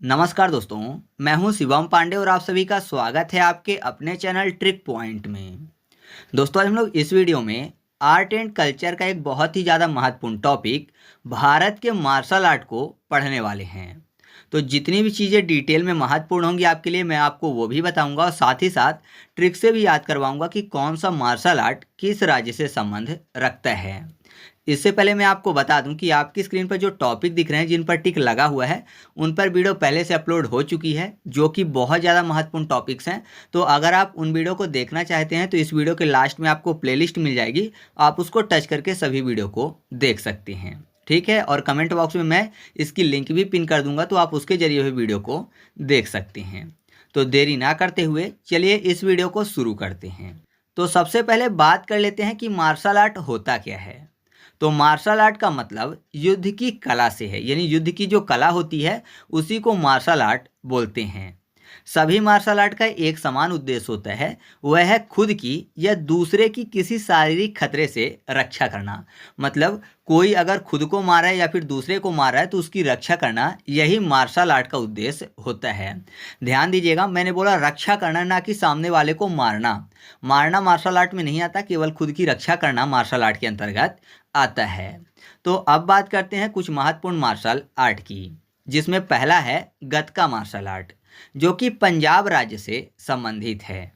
नमस्कार दोस्तों, मैं हूं शिवम पांडे और आप सभी का स्वागत है आपके अपने चैनल ट्रिक पॉइंट में। दोस्तों, आज हम लोग इस वीडियो में आर्ट एंड कल्चर का एक बहुत ही ज़्यादा महत्वपूर्ण टॉपिक भारत के मार्शल आर्ट को पढ़ने वाले हैं। तो जितनी भी चीज़ें डिटेल में महत्वपूर्ण होंगी आपके लिए मैं आपको वो भी बताऊंगा और साथ ही साथ ट्रिक से भी याद करवाऊंगा कि कौन सा मार्शल आर्ट किस राज्य से संबंध रखता है। इससे पहले मैं आपको बता दूं कि आपकी स्क्रीन पर जो टॉपिक दिख रहे हैं जिन पर टिक लगा हुआ है उन पर वीडियो पहले से अपलोड हो चुकी है, जो कि बहुत ज़्यादा महत्वपूर्ण टॉपिक्स हैं। तो अगर आप उन वीडियो को देखना चाहते हैं तो इस वीडियो के लास्ट में आपको प्लेलिस्ट मिल जाएगी, आप उसको टच करके सभी वीडियो को देख सकते हैं। ठीक है, और कमेंट बॉक्स में मैं इसकी लिंक भी पिन कर दूंगा, तो आप उसके जरिए हुए वीडियो को देख सकते हैं। तो देरी ना करते हुए चलिए इस वीडियो को शुरू करते हैं। तो सबसे पहले बात कर लेते हैं कि मार्शल आर्ट होता क्या है। तो मार्शल आर्ट का मतलब युद्ध की कला से है, यानी युद्ध की जो कला होती है उसी को मार्शल आर्ट बोलते हैं। सभी मार्शल आर्ट का एक समान उद्देश्य होता है, वह है खुद की या दूसरे की किसी शारीरिक खतरे से रक्षा करना। मतलब कोई अगर खुद को मारा है या फिर दूसरे को मारा है तो उसकी रक्षा करना, यही मार्शल आर्ट का उद्देश्य होता है। ध्यान दीजिएगा, मैंने बोला रक्षा करना, ना कि सामने वाले को मारना। मारना मार्शल आर्ट में नहीं आता, केवल खुद की रक्षा करना मार्शल आर्ट के अंतर्गत आता है। तो अब बात करते हैं कुछ महत्वपूर्ण मार्शल आर्ट की, जिसमें पहला है गतका मार्शल आर्ट, जो कि पंजाब राज्य से संबंधित है।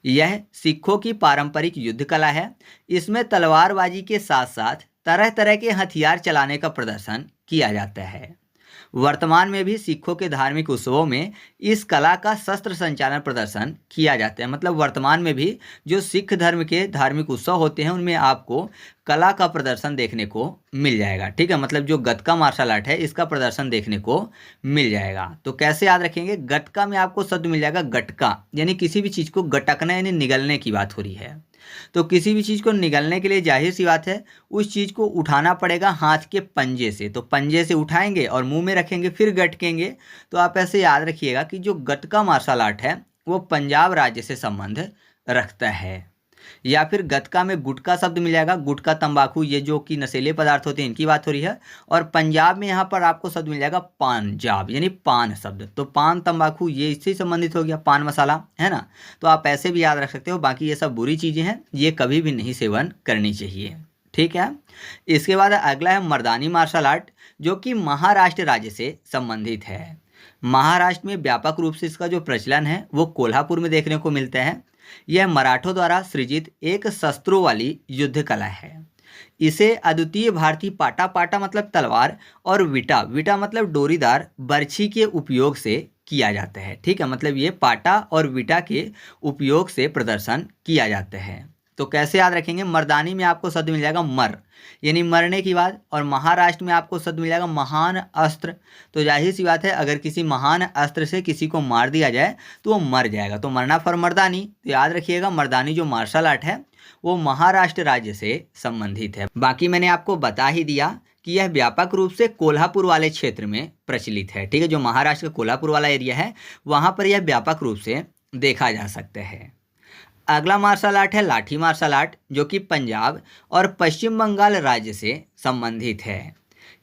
यह सिखों की पारंपरिक युद्ध कला है। इसमें तलवारबाजी के साथ साथ तरह तरह के हथियार चलाने का प्रदर्शन किया जाता है। वर्तमान में भी सिखों के धार्मिक उत्सवों में इस कला का शस्त्र संचालन प्रदर्शन किया जाता है। मतलब वर्तमान में भी जो सिख धर्म के धार्मिक उत्सव होते हैं उनमें आपको कला का प्रदर्शन देखने को मिल जाएगा। ठीक है, मतलब जो गतका मार्शल आर्ट है इसका प्रदर्शन देखने को मिल जाएगा। तो कैसे याद रखेंगे, गतका में आपको शब्द मिल जाएगा गटका, यानी किसी भी चीज़ को गटकना यानी निगलने की बात हो रही है। तो किसी भी चीज़ को निगलने के लिए जाहिर सी बात है उस चीज़ को उठाना पड़ेगा हाथ के पंजे से। तो पंजे से उठाएंगे और मुंह में रखेंगे फिर गटकेंगे। तो आप ऐसे याद रखिएगा कि जो गतका मार्शल आर्ट है वो पंजाब राज्य से संबंध रखता है। या फिर गतका में गुटका शब्द मिल जाएगा, गुटका तंबाकू, ये जो कि नशीले पदार्थ होते हैं इनकी बात हो रही है। और पंजाब में यहाँ पर आपको शब्द मिल जाएगा पंजाब, यानी पान शब्द। तो पान तंबाकू ये इससे संबंधित हो गया, पान मसाला है ना। तो आप ऐसे भी याद रख सकते हो। बाकी ये सब बुरी चीज़ें हैं, ये कभी भी नहीं सेवन करनी चाहिए। ठीक है, इसके बाद अगला है मर्दानी मार्शल आर्ट, जो कि महाराष्ट्र राज्य से संबंधित है। महाराष्ट्र में व्यापक रूप से इसका जो प्रचलन है वो कोल्हापुर में देखने को मिलता है। यह मराठों द्वारा सृजित एक शस्त्रों वाली युद्ध कला है। इसे अद्वितीय भारतीय पाटा, पाटा मतलब तलवार, और विटा, विटा मतलब डोरीदार बर्छी के उपयोग से किया जाता है। ठीक है, मतलब ये पाटा और विटा के उपयोग से प्रदर्शन किया जाता है। तो कैसे याद रखेंगे, मर्दानी में आपको शब्द मिल जाएगा मर, यानी मरने की बात, और महाराष्ट्र में आपको शब्द मिल जाएगा महान अस्त्र। तो जाहिर सी बात है अगर किसी महान अस्त्र से किसी को मार दिया जाए तो वो मर जाएगा। तो मरना फॉर मर्दानी। तो याद रखिएगा मर्दानी जो मार्शल आर्ट है वो महाराष्ट्र राज्य से संबंधित है। बाकी मैंने आपको बता ही दिया कि यह व्यापक रूप से कोल्हापुर वाले क्षेत्र में प्रचलित है। ठीक है, जो महाराष्ट्र का कोल्हापुर वाला एरिया है वहाँ पर यह व्यापक रूप से देखा जा सकता है। अगला मार्शल आर्ट है लाठी मार्शल आर्ट, जो कि पंजाब और पश्चिम बंगाल राज्य से संबंधित है।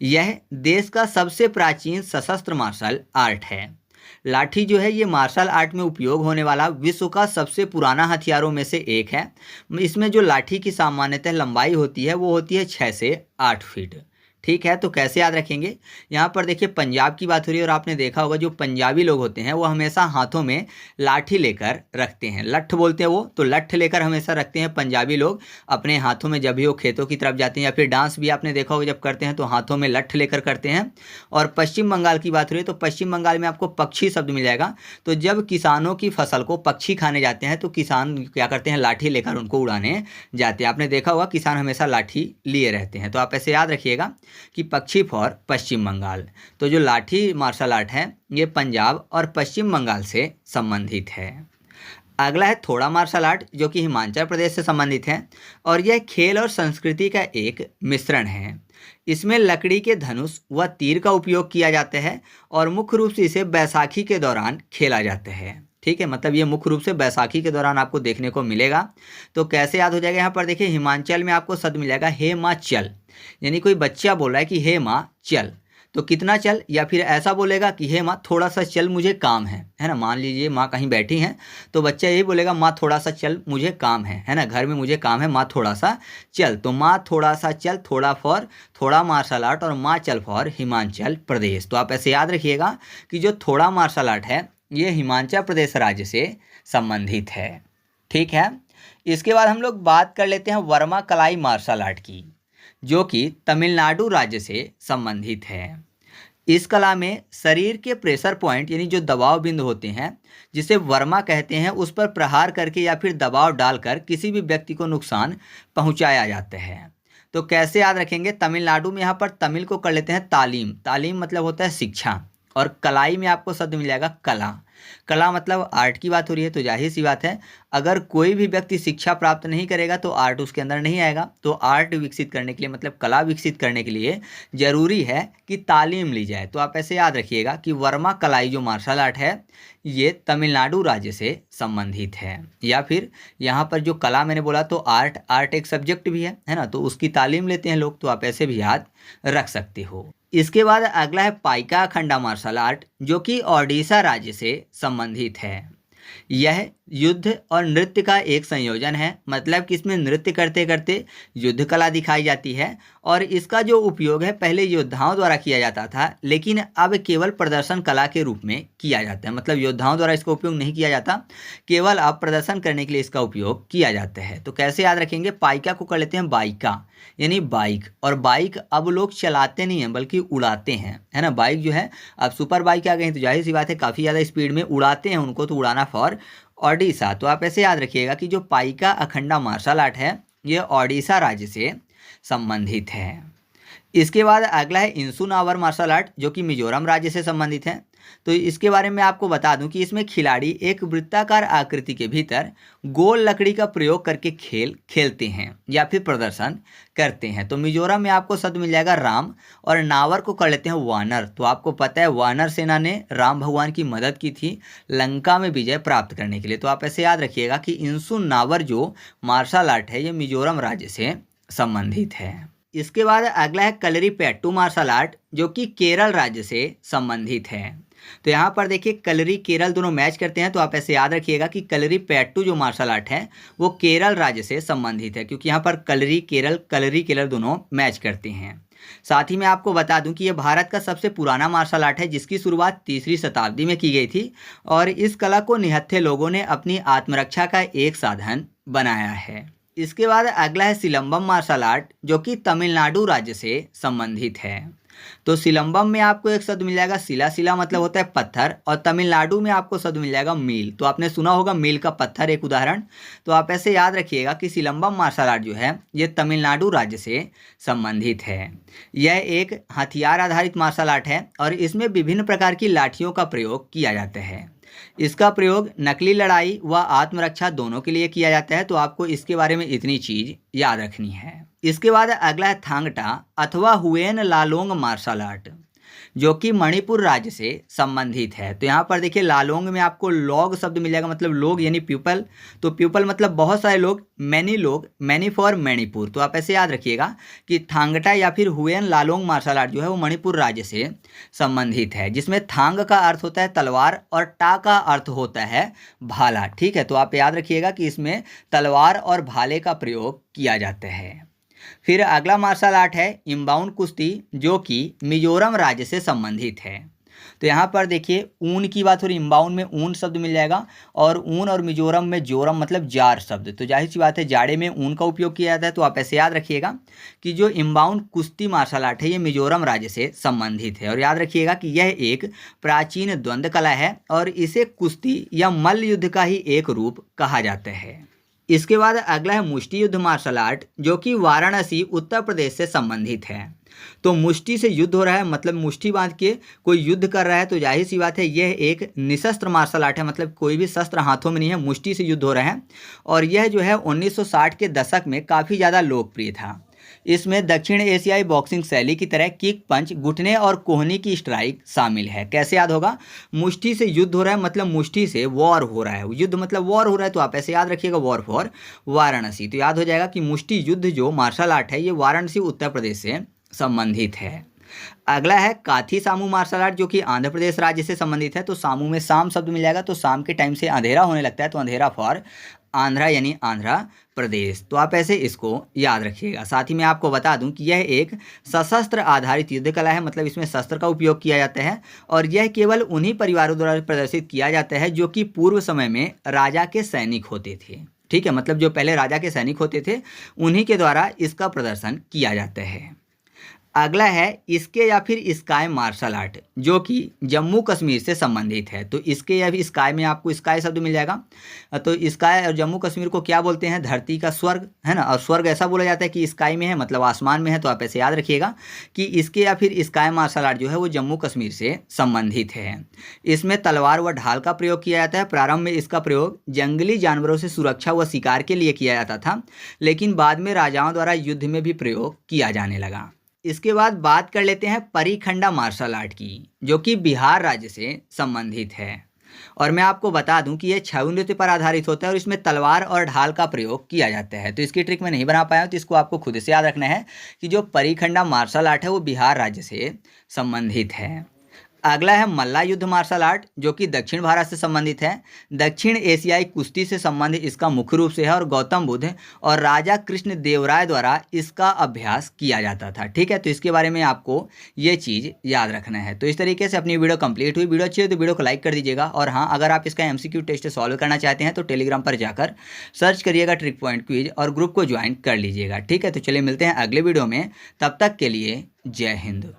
यह देश का सबसे प्राचीन सशस्त्र मार्शल आर्ट है। लाठी जो है ये मार्शल आर्ट में उपयोग होने वाला विश्व का सबसे पुराना हथियारों में से एक है। इसमें जो लाठी की सामान्यतः लंबाई होती है वो होती है 6 से 8 फीट। ठीक है, तो कैसे याद रखेंगे, यहाँ पर देखिए पंजाब की बात हो रही है और आपने देखा होगा जो पंजाबी लोग होते हैं वो हमेशा हाथों में लाठी लेकर रखते हैं। लठ बोलते हैं वो, तो लठ लेकर हमेशा रखते हैं पंजाबी लोग अपने हाथों में जब भी वो खेतों की तरफ जाते हैं, या फिर डांस भी आपने देखा होगा जब करते हैं तो हाथों में लठ लेकर करते हैं। और पश्चिम बंगाल की बात हो रही है तो पश्चिम बंगाल में आपको पक्षी शब्द मिल जाएगा। तो जब किसानों की फसल को पक्षी खाने जाते हैं तो किसान क्या करते हैं, लाठी लेकर उनको उड़ाने जाते हैं। आपने देखा होगा किसान हमेशा लाठी लिए रहते हैं। तो आप ऐसे याद रखिएगा कि पक्षी फॉर पश्चिम बंगाल। तो जो लाठी मार्शल आर्ट है ये पंजाब और पश्चिम बंगाल से संबंधित है। अगला है थोड़ा मार्शल आर्ट, जो कि हिमाचल प्रदेश से संबंधित है और यह खेल और संस्कृति का एक मिश्रण है। इसमें लकड़ी के धनुष व तीर का उपयोग किया जाता है और मुख्य रूप से इसे बैसाखी के दौरान खेला जाता है। ठीक है, मतलब ये मुख्य रूप से बैसाखी के दौरान आपको देखने को मिलेगा। तो कैसे याद हो जाएगा, यहाँ पर देखिए हिमाचल में आपको शब्द मिल जाएगा हे माँ चल, यानी कोई बच्चा बोल रहा है कि हे माँ चल। तो कितना चल, या फिर ऐसा बोलेगा कि हे माँ थोड़ा सा चल मुझे काम है ना। मान लीजिए माँ कहीं बैठी हैं तो बच्चा यही बोलेगा माँ थोड़ा सा चल मुझे काम है ना, घर में मुझे काम है, माँ थोड़ा सा चल। तो माँ थोड़ा सा चल, थोड़ा फॉर थोड़ा मार्शल आर्ट, और माँ चल फॉर हिमाचल प्रदेश। तो आप ऐसे याद रखिएगा कि जो थोड़ा मार्शल आर्ट है ये हिमाचल प्रदेश राज्य से संबंधित है। ठीक है, इसके बाद हम लोग बात कर लेते हैं वर्मा कलाई मार्शल आर्ट की, जो कि तमिलनाडु राज्य से संबंधित है। इस कला में शरीर के प्रेशर पॉइंट यानी जो दबाव बिंदु होते हैं जिसे वर्मा कहते हैं, उस पर प्रहार करके या फिर दबाव डालकर किसी भी व्यक्ति को नुकसान पहुंचाया जाता है। तो कैसे याद रखेंगे, तमिलनाडु में यहाँ पर तमिल को कर लेते हैं तालीम, तालीम मतलब होता है शिक्षा, और कलाई में आपको शब्द मिल जाएगा कला। कला मतलब आर्ट की बात हो रही है, तो जाहिर सी बात है अगर कोई भी व्यक्ति शिक्षा प्राप्त नहीं करेगा तो आर्ट उसके अंदर नहीं आएगा। तो आर्ट विकसित करने के लिए मतलब कला विकसित करने के लिए ज़रूरी है कि तालीम ली जाए। तो आप ऐसे याद रखिएगा कि वर्मा कलाई जो मार्शल आर्ट है ये तमिलनाडु राज्य से संबंधित है। या फिर यहाँ पर जो कला मैंने बोला तो आर्ट, आर्ट एक सब्जेक्ट भी है ना, तो उसकी तालीम लेते हैं लोग, तो आप ऐसे भी याद रख सकते हो। इसके बाद अगला है पाइका अखंडा मार्शल आर्ट, जो कि ओडिशा राज्य से संबंधित है। यह युद्ध और नृत्य का एक संयोजन है, मतलब कि इसमें नृत्य करते करते युद्ध कला दिखाई जाती है, और इसका जो उपयोग है पहले योद्धाओं द्वारा किया जाता था, लेकिन अब केवल प्रदर्शन कला के रूप में किया जाता है। मतलब योद्धाओं द्वारा इसका उपयोग नहीं किया जाता, केवल अब प्रदर्शन करने के लिए इसका उपयोग किया जाता है। तो कैसे याद रखेंगे, पाइका को कर लेते हैं बाइका यानी बाइक, और बाइक अब लोग चलाते नहीं हैं बल्कि उड़ाते हैं, है ना। बाइक जो है अब सुपर बाइक आ गई हैं, तो जाहिर सी बात है काफ़ी ज़्यादा स्पीड में उड़ाते हैं उनको, तो उड़ाना फॉर ओडिशा। तो आप ऐसे याद रखिएगा कि जो पाइका अखंडा मार्शल आर्ट है ये ओडिशा राज्य से संबंधित है। इसके बाद अगला है इंसु नावर मार्शल आर्ट, जो कि मिजोरम राज्य से संबंधित है। तो इसके बारे में आपको बता दूं कि इसमें खिलाड़ी एक वृत्ताकार आकृति के भीतर गोल लकड़ी का प्रयोग करके खेलते हैं या फिर प्रदर्शन करते हैं। तो मिजोरम में आपको शब्द मिल जाएगा राम, और नावर को कर लेते हैं वानर। तो आपको पता है वानर सेना ने राम भगवान की मदद की थी लंका में विजय प्राप्त करने के लिए। तो आप ऐसे याद रखिएगा कि इंसु नावर जो मार्शल आर्ट है ये मिजोरम राज्य से संबंधित है। इसके बाद अगला है कलरीपयट्टू मार्शल आर्ट, जो कि केरल राज्य से संबंधित है। तो यहाँ पर देखिए कलरी केरल दोनों मैच करते हैं, तो आप ऐसे याद रखिएगा कि कलरीपयट्टू जो मार्शल आर्ट है वो केरल राज्य से संबंधित है, क्योंकि यहाँ पर कलरी केरल दोनों मैच करते हैं। साथ ही मैं आपको बता दूं कि ये भारत का सबसे पुराना मार्शल आर्ट है, जिसकी शुरुआत 3वीं शताब्दी में की गई थी, और इस कला को निहत्थे लोगों ने अपनी आत्मरक्षा का एक साधन बनाया है। इसके बाद अगला है सिलंबम मार्शल आर्ट, जो कि तमिलनाडु राज्य से संबंधित है। तो सिलंबम में आपको एक शब्द मिल जाएगा शिला, शिला मतलब होता है पत्थर, और तमिलनाडु में आपको शब्द मिल जाएगा मील। तो आपने सुना होगा मील का पत्थर एक उदाहरण। तो आप ऐसे याद रखिएगा कि सिलंबम मार्शल आर्ट जो है ये तमिलनाडु राज्य से संबंधित है। यह एक हथियार आधारित मार्शल आर्ट है, और इसमें विभिन्न प्रकार की लाठियों का प्रयोग किया जाता है। इसका प्रयोग नकली लड़ाई व आत्मरक्षा दोनों के लिए किया जाता है। तो आपको इसके बारे में इतनी चीज याद रखनी है। इसके बाद अगला है थांगटा अथवा हुएन लालोंग मार्शल आर्ट, जो कि मणिपुर राज्य से संबंधित है। तो यहाँ पर देखिए लालोंग में आपको लॉग शब्द मिल जाएगा, मतलब लोग यानी पीपल। तो पीपल मतलब बहुत सारे लोग, लोग, मैनी फॉर मणिपुर। तो आप ऐसे याद रखिएगा कि थांगटा या फिर हुएन लालोंग मार्शल आर्ट जो है वो मणिपुर राज्य से संबंधित है, जिसमें थांग का अर्थ होता है तलवार और टा का अर्थ होता है भाला। ठीक है, तो आप याद रखिएगा कि इसमें तलवार और भाले का प्रयोग किया जाता है। फिर अगला मार्शल आर्ट है इम्बाउंड कुश्ती, जो कि मिजोरम राज्य से संबंधित है। तो यहाँ पर देखिए ऊन की बात हो रही, इम्बाउंड में ऊन शब्द मिल जाएगा, और ऊन और मिजोरम में जोरम मतलब जार शब्द। तो जाहिर सी बात है जाड़े में ऊन का उपयोग किया जाता है। तो आप ऐसे याद रखिएगा कि जो इम्बाउंड कुश्ती मार्शल आर्ट है ये मिजोरम राज्य से संबंधित है। और याद रखिएगा कि यह एक प्राचीन द्वंद्व कला है, और इसे कुश्ती या मल्ल युद्ध का ही एक रूप कहा जाता है। इसके बाद अगला है मुष्टि युद्ध मार्शल आर्ट, जो कि वाराणसी उत्तर प्रदेश से संबंधित है। तो मुष्टि से युद्ध हो रहा है, मतलब मुष्टि बांध के कोई युद्ध कर रहा है, तो जाहिर सी बात है यह एक निशस्त्र मार्शल आर्ट है, मतलब कोई भी शस्त्र हाथों में नहीं है, मुष्टि से युद्ध हो रहा है। और यह जो है 1960 के दशक में काफ़ी ज़्यादा लोकप्रिय था। इसमें दक्षिण एशियाई बॉक्सिंग शैली की तरह किक, पंच, घुटने और कोहनी की स्ट्राइक शामिल है। कैसे याद होगा, मुष्टि से युद्ध हो रहा है मतलब मुष्टि से वॉर हो रहा है, युद्ध मतलब वॉर हो रहा है। तो आप ऐसे याद रखिएगा वॉर फॉर वाराणसी। तो याद हो जाएगा कि मुष्टि युद्ध जो मार्शल आर्ट है ये वाराणसी उत्तर प्रदेश से संबंधित है। अगला है काथी सामू मार्शल आर्ट, जो कि आंध्र प्रदेश राज्य से संबंधित है। तो सामू में शाम शब्द मिल जाएगा, तो शाम के टाइम से अंधेरा होने लगता है, तो अंधेरा फॉर आंध्रा यानी आंध्र प्रदेश। तो आप ऐसे इसको याद रखिएगा। साथ ही मैं आपको बता दूं कि यह एक सशस्त्र आधारित युद्ध कला है, मतलब इसमें शस्त्र का उपयोग किया जाता है और यह केवल उन्हीं परिवारों द्वारा प्रदर्शित किया जाता है जो कि पूर्व समय में राजा के सैनिक होते थे। ठीक है, मतलब जो पहले राजा के सैनिक होते थे उन्हीं के द्वारा इसका प्रदर्शन किया जाता है। अगला है इसके या फिर स्काई मार्शल आर्ट, जो कि जम्मू कश्मीर से संबंधित है। तो इसके या फिर स्काई में आपको स्काई शब्द मिल जाएगा। तो स्काई और जम्मू कश्मीर को क्या बोलते हैं? धरती का स्वर्ग, है ना। और स्वर्ग ऐसा बोला जाता है कि स्काई में है, मतलब आसमान में है। तो आप ऐसे याद रखिएगा कि इसके या फिर स्काई मार्शल आर्ट जो है वो जम्मू कश्मीर से संबंधित है। इसमें तलवार व ढाल का प्रयोग किया जाता है। प्रारंभ में इसका प्रयोग जंगली जानवरों से सुरक्षा व शिकार के लिए किया जाता था, लेकिन बाद में राजाओं द्वारा युद्ध में भी प्रयोग किया जाने लगा। इसके बाद बात कर लेते हैं परिखंडा मार्शल आर्ट की, जो कि बिहार राज्य से संबंधित है। और मैं आपको बता दूं कि यह छऊ नृत्य पर आधारित होता है और इसमें तलवार और ढाल का प्रयोग किया जाता है। तो इसकी ट्रिक मैं नहीं बना पाया हूं, तो इसको आपको खुद से याद रखना है कि जो परिखंडा मार्शल आर्ट है वो बिहार राज्य से संबंधित है। अगला है मल्ला युद्ध मार्शल आर्ट, जो कि दक्षिण भारत से संबंधित है। दक्षिण एशियाई कुश्ती से संबंधित इसका मुख्य रूप से है और गौतम बुद्ध और राजा कृष्ण देव राय द्वारा इसका अभ्यास किया जाता था। ठीक है, तो इसके बारे में आपको ये चीज़ याद रखना है। तो इस तरीके से अपनी वीडियो कंप्लीट हुई। वीडियो अच्छी है तो वीडियो को लाइक कर दीजिएगा। और हाँ, अगर आप इसका MCQ टेस्ट सॉल्व करना चाहते हैं तो टेलीग्राम पर जाकर सर्च करिएगा ट्रिक पॉइंट क्विज और ग्रुप को ज्वाइन कर लीजिएगा। ठीक है, तो चलिए मिलते हैं अगले वीडियो में। तब तक के लिए जय हिंद।